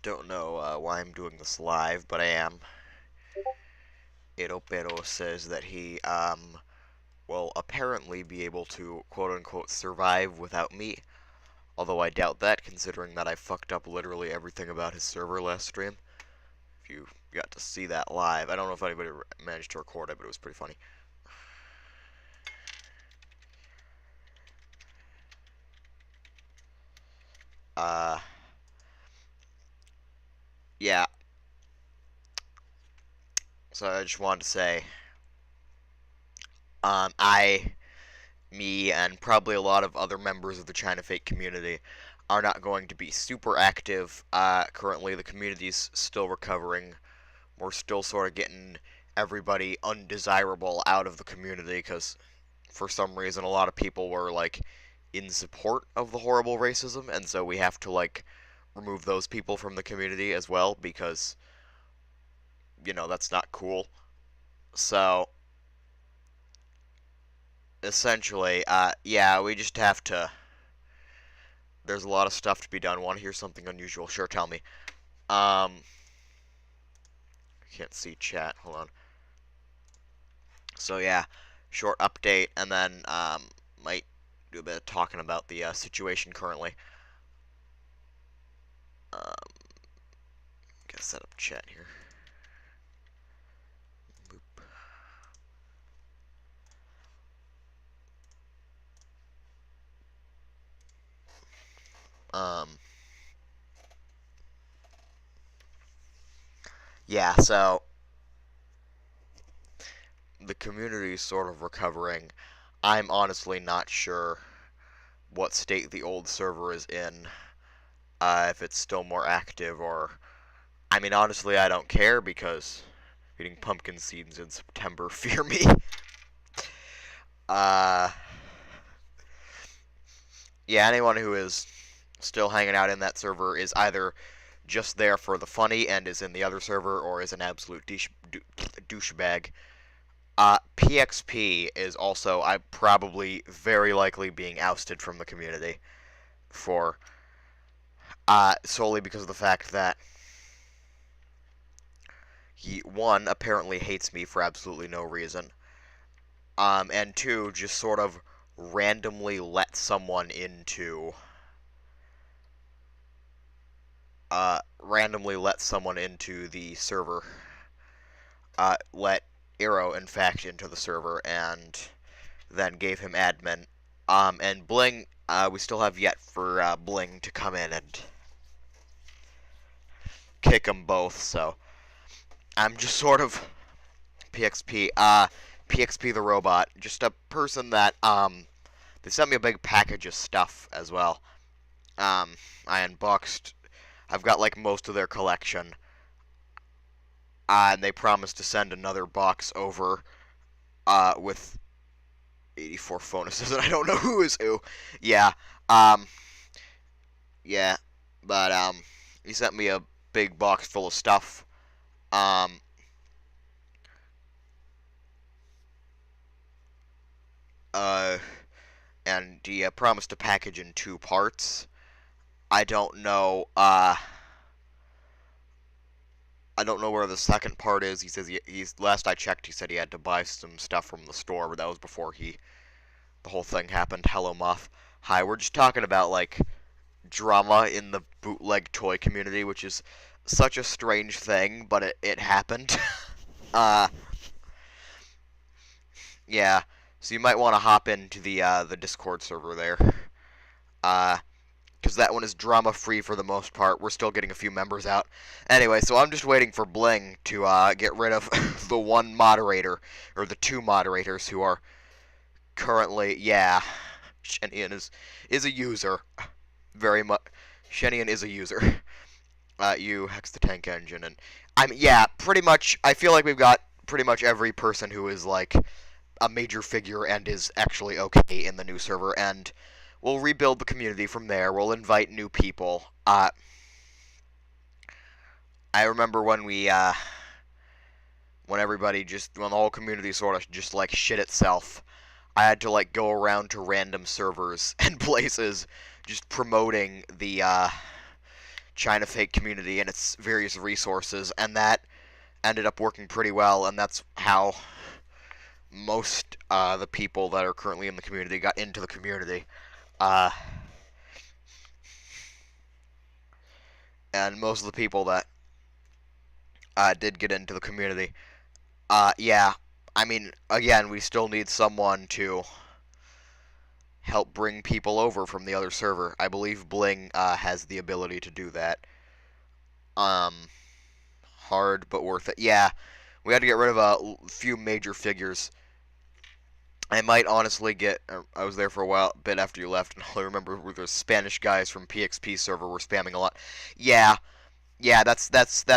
Don't know why I'm doing this live, but I am. Pero says that he will apparently be able to quote-unquote survive without me, although I doubt that considering that I fucked up literally everything about his server last stream. If you got to see that live, I don't know if anybody managed to record it, but it was pretty funny. Uh, yeah. So I just wanted to say, me, and probably a lot of other members of the China Fake community are not going to be super active. Currently, the community's still recovering. We're still sort of getting everybody undesirable out of the community because for some reason a lot of people were like in support of the horrible racism, and so we have to like remove those people from the community as well because that's not cool. So essentially, yeah, we just have to. There's a lot of stuff to be done. Want to hear something unusual? Sure, tell me. I can't see chat. Hold on. So yeah, short update, and then might do a bit of talking about the situation currently. Gotta set up chat here. Boop. Yeah, so the community is sort of recovering. I'm honestly not sure what state the old server is in. If it's still more active or... I mean, honestly, I don't care because eating pumpkin seeds in September, fear me. Uh, yeah, anyone who is still hanging out in that server is either just there for the funny and is in the other server, or is an absolute douchebag. PXP is also, I probably very likely being ousted from the community for solely because of the fact that he, one, apparently hates me for absolutely no reason, and two, just sort of randomly let someone into the server. Let Arrow, in fact, into the server, and then gave him admin. And Bling, we still have yet for Bling to come in and kick them both, so I'm just sort of PXP the robot, just a person that, they sent me a big package of stuff as well. I unboxed, I've got like most of their collection, and they promised to send another box over, with 84 phonuses, and I don't know who is who. Yeah, um, yeah, but, he sent me a big box full of stuff, um, uh, and he promised to package in 2 parts. I don't know, I don't know where the second part is. He says he's last I checked, he said he had to buy some stuff from the store, but that was before the whole thing happened. Hello, Muff. Hi, we're just talking about, like, drama in the bootleg toy community, which is such a strange thing, but it happened. uh, yeah, so you might want to hop into the Discord server there. Because that one is drama-free for the most part. We're still getting a few members out. Anyway, so I'm just waiting for Bling to get rid of the one moderator, or the 2 moderators who are currently, yeah, Shenian is a user. Very much. Shenian is a user. You Hex the Tank Engine, and yeah, pretty much. I feel like we've got pretty much every person who is like a major figure and is actually okay in the new server, and we'll rebuild the community from there. We'll invite new people. I remember when when the whole community sort of just like shit itself. I had to like go around to random servers and places, just promoting the China fake community and its various resources, and that ended up working pretty well, and that's how most the people that are currently in the community got into the community. Uh, and most of the people that did get into the community, yeah, I mean, again, we still need someone to help bring people over from the other server. I believe Bling has the ability to do that. Hard but worth it. Yeah, we had to get rid of a few major figures. I might honestly get. I was there for a while, bit after you left, and all I remember were those Spanish guys from PXP server were spamming a lot. Yeah, yeah, that's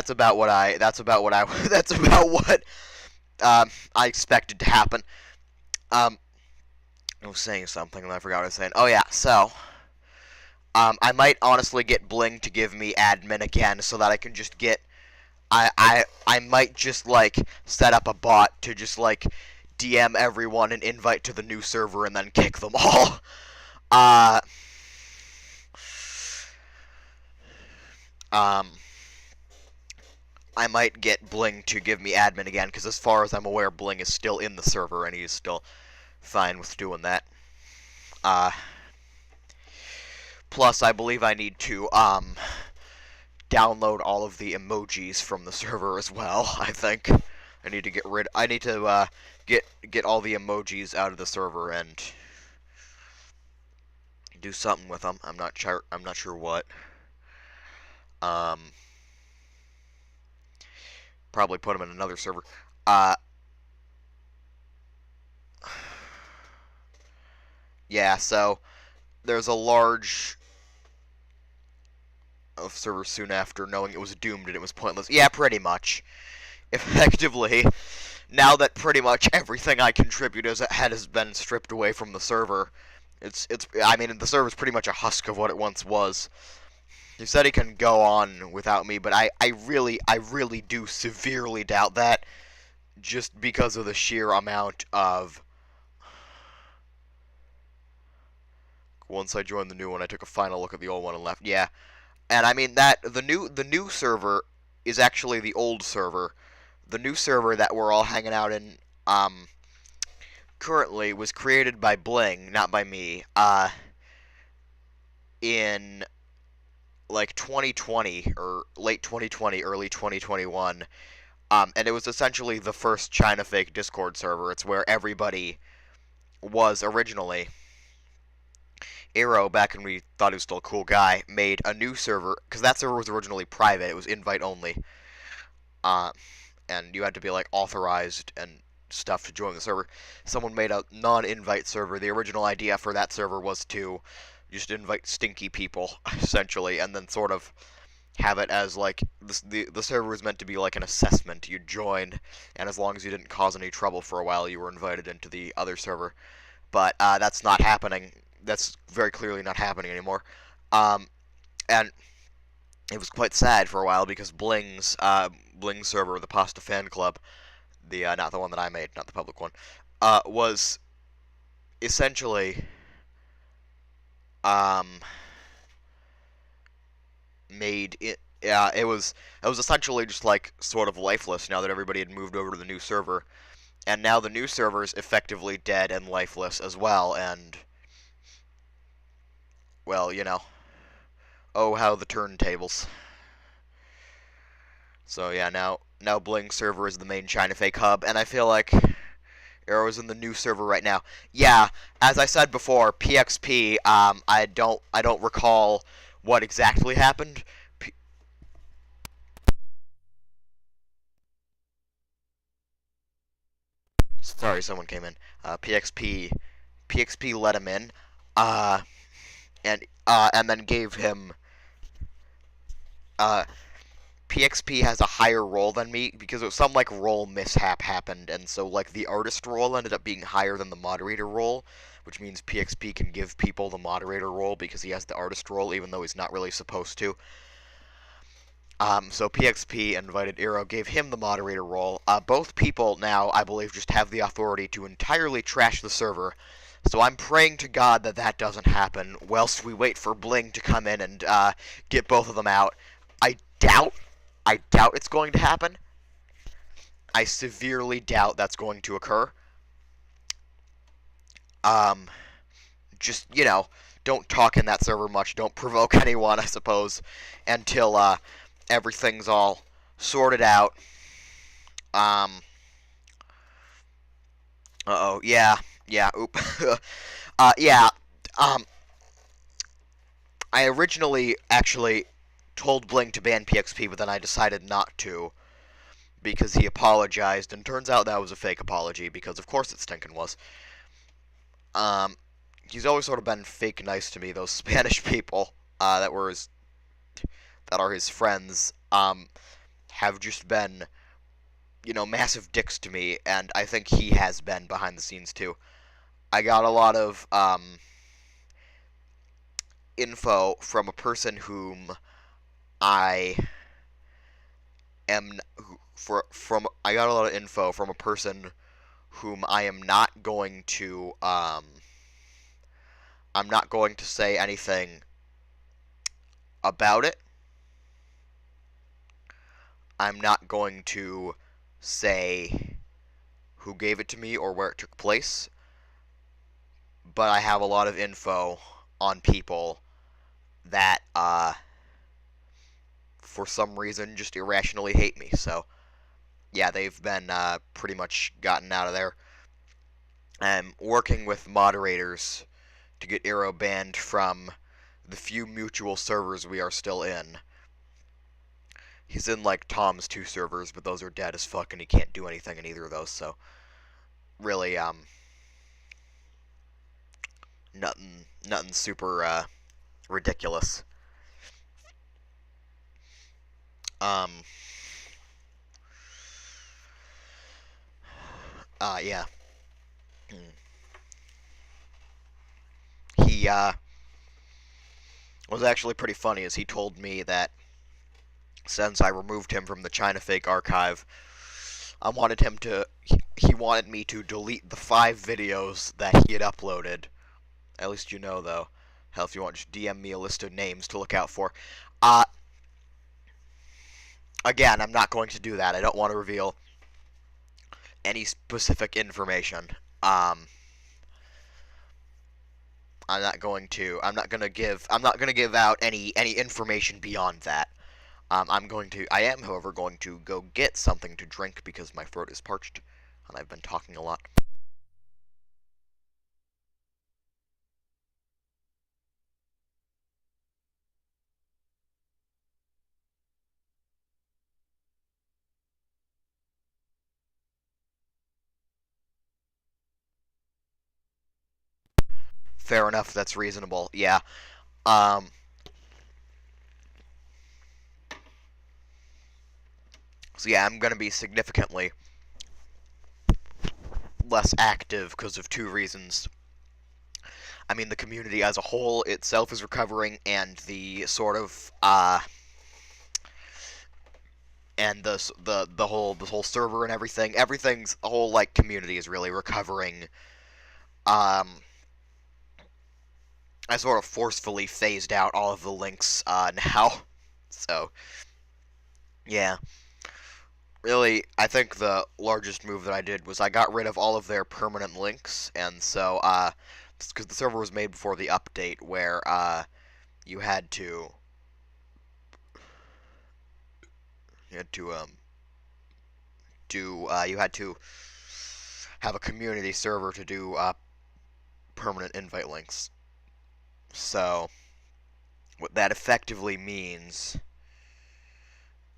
about what I. That's about what I. That's about what I expected to happen. I was saying something and I forgot what I was saying. Oh yeah, so I might honestly get Bling to give me admin again so that I can just get. I might just like set up a bot to just like DM everyone and invite to the new server and then kick them all. I might get Bling to give me admin again, because as far as I'm aware, Bling is still in the server, and he is still fine with doing that. Plus, I believe I need to, download all of the emojis from the server as well, I think. I need to get all the emojis out of the server and do something with them. I'm not sure what. Probably put them in another server. Yeah, so there's a large server soon after, knowing it was doomed and it was pointless. Yeah, pretty much. Effectively, now that pretty much everything I contribute has been stripped away from the server, I mean, the server's pretty much a husk of what it once was. He said he can go on without me, but I really do severely doubt that, just because of the sheer amount of... Once I joined the new one, I took a final look at the old one and left. Yeah, and I mean that the new server is actually the old server. The new server that we're all hanging out in currently was created by Bling, not by me. In like 2020 or late 2020, early 2021, and it was essentially the first China fake Discord server. It's where everybody was originally. Aero, back when we thought he was still a cool guy, made a new server, because that server was originally private. It was invite only, and you had to be like authorized and stuff to join the server. Someone made a non-invite server. The original idea for that server was to just invite stinky people, essentially, and then sort of have it as like the server was meant to be like an assessment. You joined, and as long as you didn't cause any trouble for a while, you were invited into the other server. But that's not happening. That's very clearly not happening anymore. And it was quite sad for a while because Bling's server, the Pasta Fan Club, the not the one that I made, not the public one, was essentially made it. It was essentially just like sort of lifeless now that everybody had moved over to the new server, and now the new server is effectively dead and lifeless as well. And well, you know, oh how the turntables. So yeah, now Bling server is the main China fake hub, and I feel like Arrow's in the new server right now. Yeah, as I said before, PXP. I don't recall what exactly happened. Sorry, someone came in. PXP let him in, and then gave him. PXP has a higher role than me because it was some like role mishap happened, and so like the artist role ended up being higher than the moderator role, which means PXP can give people the moderator role because he has the artist role even though he's not really supposed to. So PXP invited Eero, gave him the moderator role. Both people now, I believe, just have the authority to entirely trash the server, So I'm praying to God that that doesn't happen, whilst we wait for Bling to come in and get both of them out. I doubt, I doubt it's going to happen. I severely doubt that's going to occur. Um, just, don't talk in that server much. Don't provoke anyone, I suppose, until everything's all sorted out. Um, uh-oh, yeah, oop. Yeah, um, I originally actually told Bling to ban PXP, but then I decided not to because he apologized, and turns out that was a fake apology because of course it stinkin' was. Um, he's always sort of been fake nice to me. Those Spanish people that are his friends have just been massive dicks to me, and I think he has been behind the scenes too. I got a lot of info from a person whom I am I got a lot of info from a person whom I am not going to I'm not going to say anything about it. I'm not going to say who gave it to me or where it took place, but I have a lot of info on people that for some reason just irrationally hate me. So yeah, they've been pretty much gotten out of there. I'm working with moderators to get Eero banned from the few mutual servers we are still in. He's in like Tom's 2 servers, but those are dead as fuck and he can't do anything in either of those, so really nothing super ridiculous. Um yeah. He was actually pretty funny as he told me that since I removed him from the China Fake archive, I wanted him to he wanted me to delete the 5 videos that he had uploaded. At least you know though. Hell, if you want, just DM me a list of names to look out for. Again, I'm not going to do that. I don't want to reveal any specific information. I'm not going to give out any information beyond that. I am, however, going to go get something to drink because my throat is parched, and I've been talking a lot. Fair enough, that's reasonable, yeah. Um, so yeah, I'm gonna be significantly less active because of 2 reasons. I mean, the community as a whole itself is recovering, and the sort of and the whole server and everything's the whole like community is really recovering. I sort of forcefully phased out all of the links now, so yeah. Really, I think the largest move that I did was I got rid of all of their permanent links, and so because the server was made before the update where you had to you had to you had to have a community server to do permanent invite links. So what that effectively means,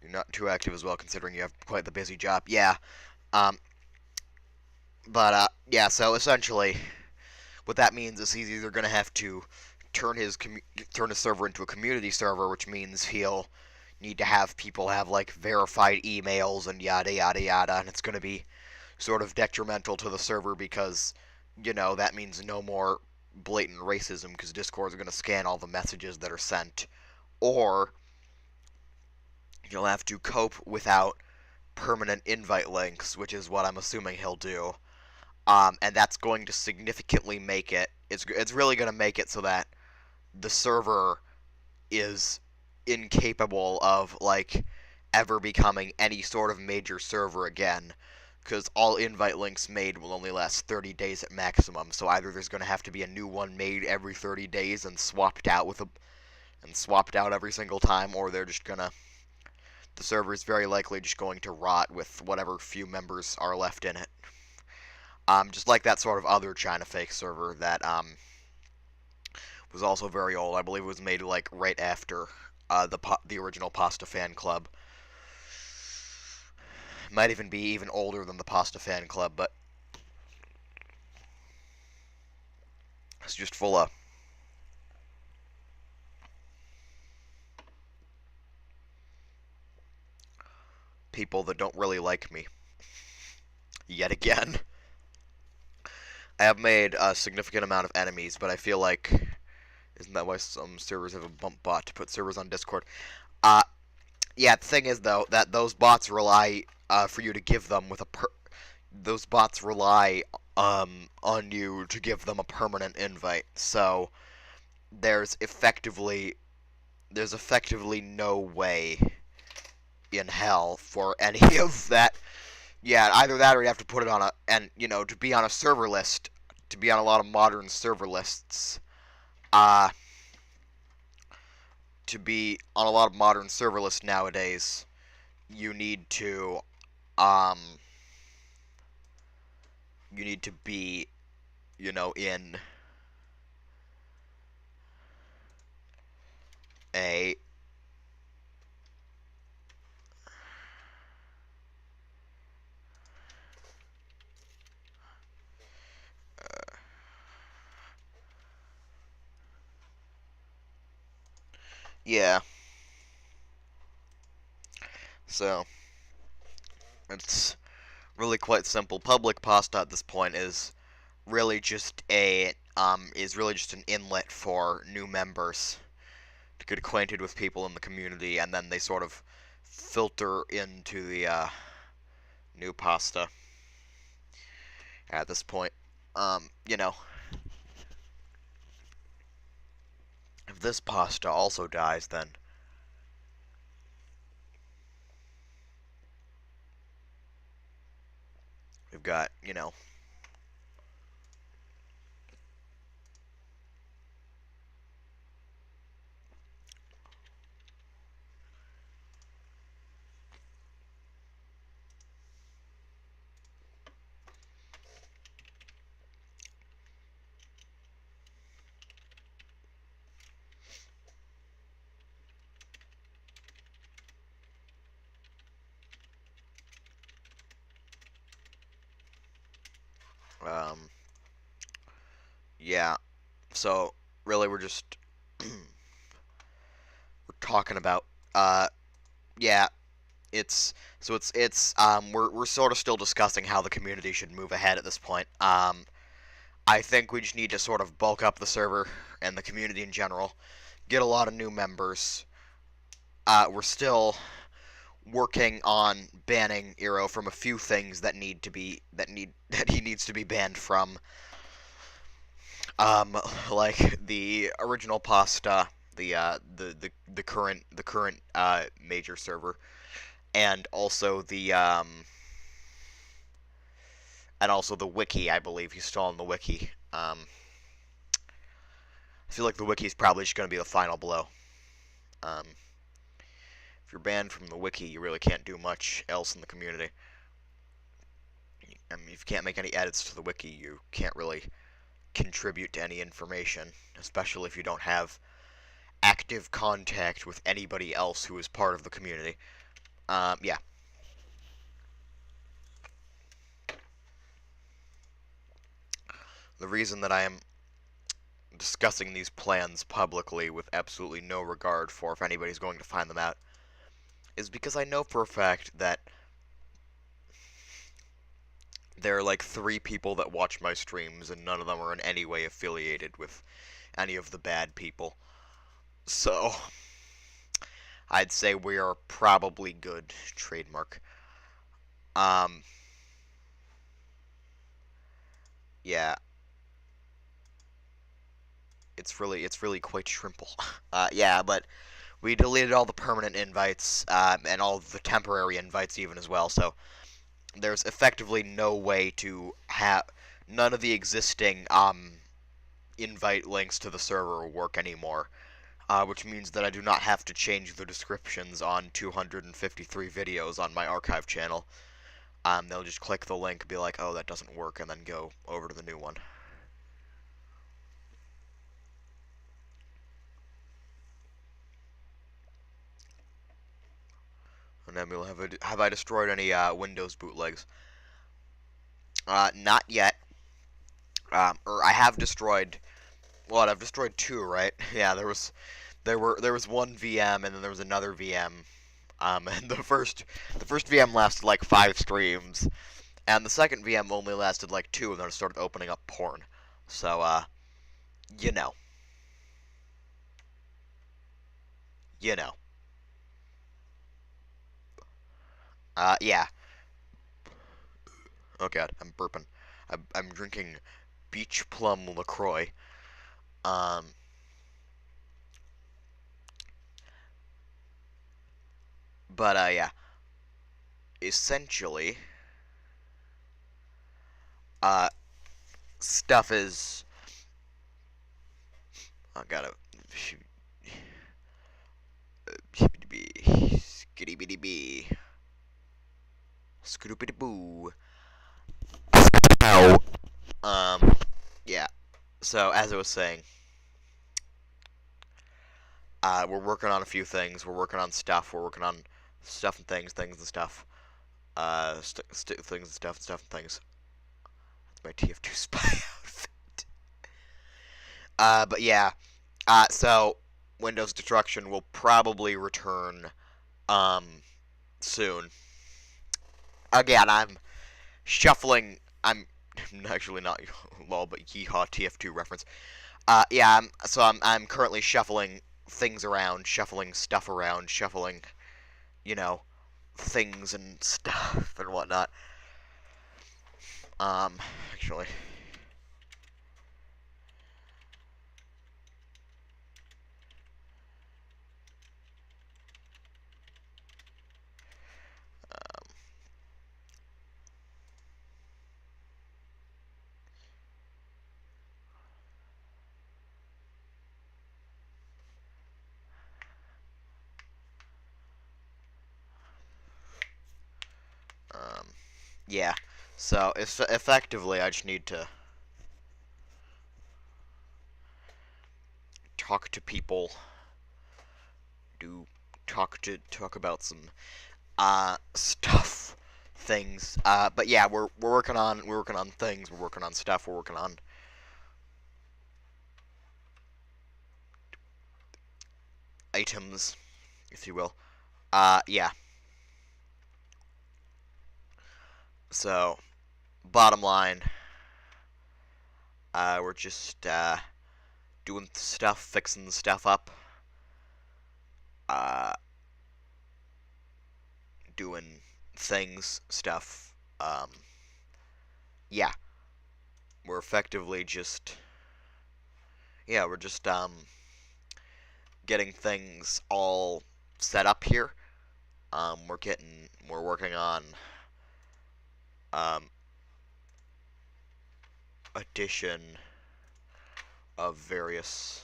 you're not too active as well considering you have quite the busy job. Yeah. Um, yeah, so essentially what that means is he's either going to have to turn his server into a community server, which means he'll need to have people have like verified emails and yada yada yada, and it's going to be sort of detrimental to the server because that means no more blatant racism because Discord is going to scan all the messages that are sent, or you'll have to cope without permanent invite links, which is what I'm assuming he'll do. And that's going to significantly make it. It's really going to make it so that the server is incapable of like ever becoming any sort of major server again, because all invite links made will only last 30 days at maximum. So either there's going to have to be a new one made every 30 days and swapped out every single time, or they're just gonna the server is very likely just going to rot with whatever few members are left in it. Just like that sort of other China fake server that was also very old. I believe it was made like right after the original Pasta Fan Club. Might even be even older than the Pasta Fan Club, but it's just full of people that don't really like me. Yet again. I have made a significant amount of enemies, but I feel like isn't that why some servers have a bump bot to put servers on Discord? Uh, yeah. The thing is though that those bots rely for you to give them with those bots rely on you to give them a permanent invite. So there's effectively no way in hell for any of that. Yeah, either that or you have to put it on to be on a server list, to be on a lot of modern server lists, uh, to be on a lot of modern server lists nowadays, you need to, um, be, in a, yeah, so, it's really quite simple. Public pasta at this point is really just an inlet for new members to get acquainted with people in the community, and then they sort of filter into the new pasta at this point. You know, if this pasta also dies, then we've got, um, yeah. So really, we're just we're talking about, yeah. We're sort of still discussing how the community should move ahead at this point. I think we just need to sort of bulk up the server and the community in general, get a lot of new members. We're still working on banning Eero from a few things that need to be that he needs to be banned from. Like the original pasta, the current major server, and also the wiki. I believe he's still on the wiki. I feel like the wiki is probably just going to be the final blow. Um, if you're banned from the wiki, you really can't do much else in the community. I mean, if you can't make any edits to the wiki, you can't really contribute to any information, especially if you don't have active contact with anybody else who is part of the community. Yeah. The reason that I am discussing these plans publicly with absolutely no regard for if anybody's going to find them out is because I know for a fact that there are like 3 people that watch my streams, and none of them are in any way affiliated with any of the bad people. So, I'd say we are probably good, trademark. Um, yeah, it's really quite shrimple. Yeah, but we deleted all the permanent invites, and all the temporary invites even as well, so there's effectively no way to have none of the existing invite links to the server will work anymore, which means that I do not have to change the descriptions on 253 videos on my archive channel. They'll just click the link, be like, oh, that doesn't work, and then go over to the new one. And then we'll have I destroyed any Windows bootlegs? Not yet. Or I have destroyed. What? I've destroyed two, right? Yeah, there was one VM and then there was another VM. And the first VM lasted like 5 streams, and the second VM only lasted like 2, and then it started opening up porn. So you know, you know. Yeah. Oh god, I'm burping. I'm drinking Beach Plum LaCroix. Um, but yeah. Essentially, uh, stuff is. I gotta. Skitty bitty bee. Scoopity boo. Ow. Yeah. So as I was saying, we're working on a few things. We're working on stuff. We're working on stuff and things, things and stuff. Things and stuff and things. That's my TF2 spy outfit. But yeah. So Windows Destruction will probably return, soon. Again, I'm shuffling. I'm actually not lol, but yeehaw TF2 reference. Yeah. I'm currently shuffling things around, shuffling stuff around, shuffling, you know, things and stuff and whatnot. Actually, yeah. So effectively, I just need to talk to people, talk about some stuff, things. But yeah, we're working on things. We're working on stuff. We're working on items, if you will. Yeah. So bottom line, we're just doing stuff, fixing stuff up, uh, doing things, stuff. Yeah, we're effectively just we're just getting things all set up here. We're working on um, addition of various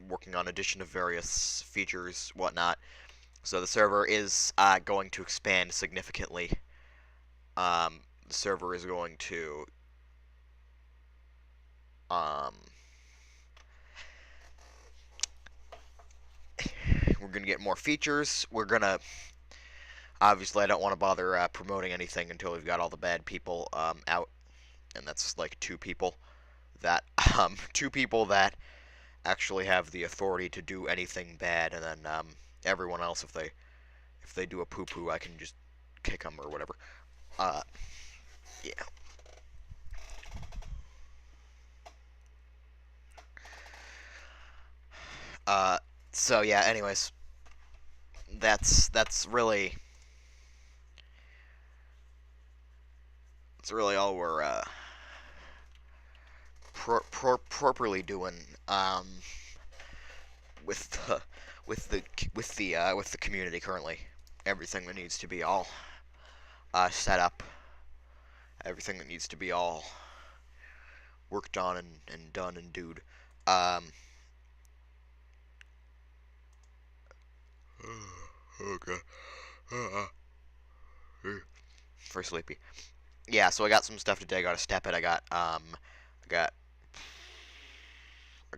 working on addition of various features, whatnot. So the server is going to expand significantly. The server is going to um, we're gonna get more features. We're gonna obviously I don't want to bother promoting anything until we've got all the bad people out, and that's like two people that actually have the authority to do anything bad, and then everyone else if they do a poo poo, I can just kick them or whatever. Uh, yeah. Uh, so yeah. Anyways, that's really That's really all we're properly doing with the with the community currently. Everything that needs to be all set up, everything that needs to be all worked on and done and doed. Um, okay. Very sleepy. Yeah, so I got some stuff today. I got to step it. I got I got I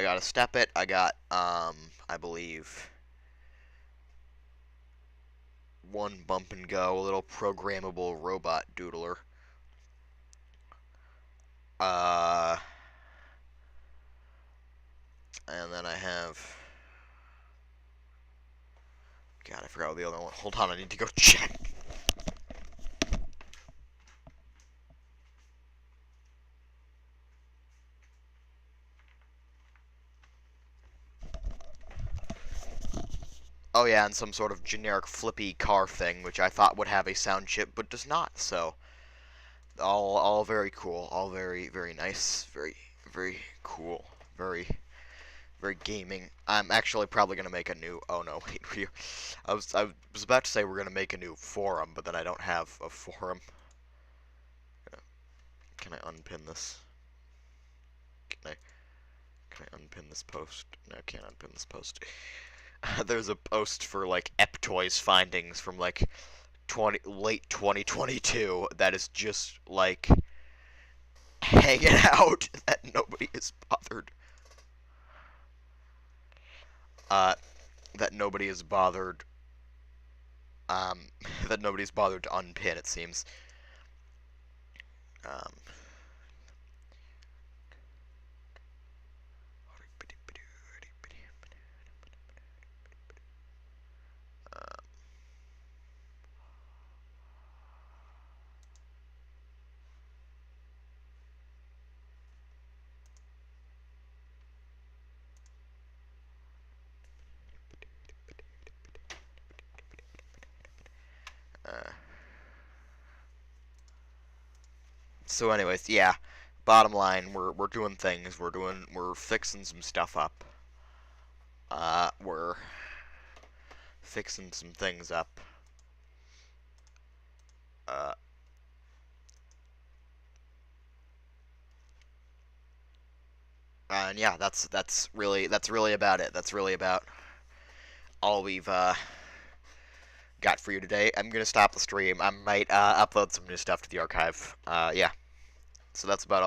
got to step it. I got I believe one bump and go, a little programmable robot doodler. Uh, and then I have. God, I forgot what the other one. Hold on, I need to go check. Oh yeah, and some sort of generic flippy car thing, which I thought would have a sound chip, but does not. So, all very cool, all very nice, very cool, very gaming. I'm actually probably gonna make a new. Oh no, wait, I was about to say we're gonna make a new forum, but then I don't have a forum. Can I unpin this? Can I unpin this post? No, I can't unpin this post. There's a post for like Eptoy's findings from like late 2022 that is just like hanging out that nobody is bothered. Uh, that nobody is bothered. Um, that nobody's bothered to unpin. It seems. Um. So, anyways, yeah. Bottom line, we're doing things. We're fixing some stuff up. We're fixing some things up. Uh, and yeah, that's really about it. That's really about all we've got for you today. I'm gonna stop the stream. I might upload some new stuff to the archive. Yeah. So that's about all.